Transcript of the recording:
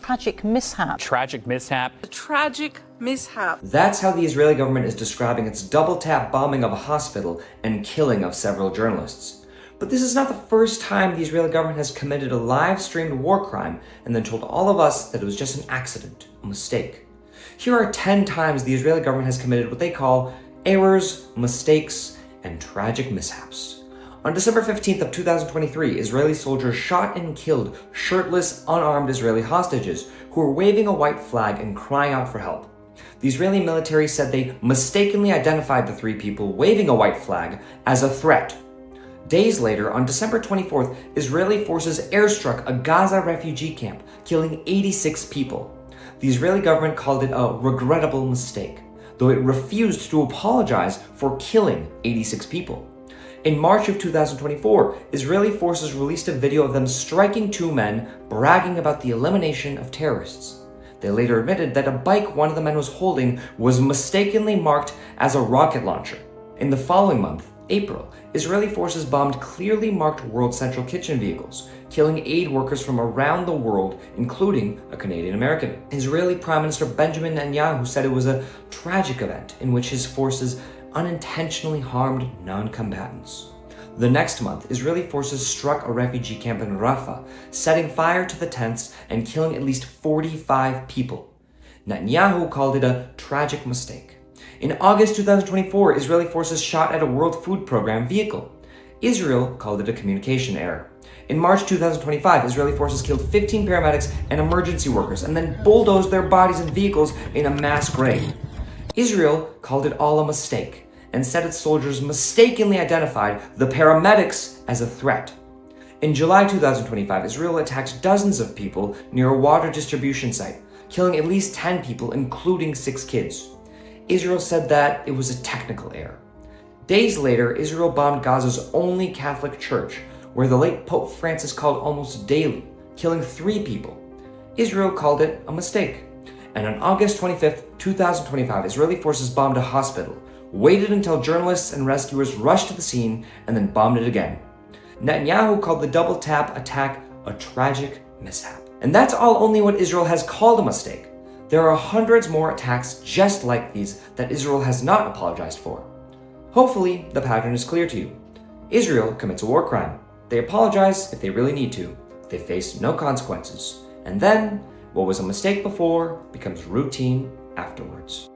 tragic mishap. Tragic mishap. A tragic mishap. That's how the Israeli government is describing its double-tap bombing of a hospital and killing of several journalists. But this is not the first time the Israeli government has committed a live-streamed war crime and then told all of us that it was just an accident, a mistake. Here are 10 times the Israeli government has committed what they call errors, mistakes, and tragic mishaps. On December 15th of 2023, Israeli soldiers shot and killed shirtless, unarmed Israeli hostages who were waving a white flag and crying out for help. The Israeli military said they mistakenly identified the 3 people waving a white flag as a threat. Days later, on December 24th, Israeli forces airstruck a Gaza refugee camp, killing 86 people. The Israeli government called it a regrettable mistake, though it refused to apologize for killing 86 people. In March of 2024, Israeli forces released a video of them striking 2 men, bragging about the elimination of terrorists. They later admitted that a bike one of the men was holding was mistakenly marked as a rocket launcher. In the following month, April, Israeli forces bombed clearly marked World Central Kitchen vehicles, killing aid workers from around the world, including a Canadian American. Israeli Prime Minister Benjamin Netanyahu said it was a tragic event in which his forces unintentionally harmed non-combatants. The next month, Israeli forces struck a refugee camp in Rafah, setting fire to the tents and killing at least 45 people. Netanyahu called it a tragic mistake. In August 2024, Israeli forces shot at a World Food Program vehicle. Israel called it a communication error. In March 2025, Israeli forces killed 15 paramedics and emergency workers and then bulldozed their bodies and vehicles in a mass grave. Israel called it all a mistake and said its soldiers mistakenly identified the paramedics as a threat. In July 2025, Israel attacked dozens of people near a water distribution site, killing at least 10 people, including 6 kids. Israel said that it was a technical error. Days later, Israel bombed Gaza's only Catholic church, where the late Pope Francis called almost daily, killing 3 people. Israel called it a mistake. And on August 25th, 2025, Israeli forces bombed a hospital, waited until journalists and rescuers rushed to the scene, and then bombed it again. Netanyahu called the double-tap attack a tragic mishap. And that's all only what Israel has called a mistake. There are hundreds more attacks just like these that Israel has not apologized for. Hopefully, the pattern is clear to you. Israel commits a war crime. They apologize if they really need to. They face no consequences. And then, what was a mistake before becomes routine afterwards.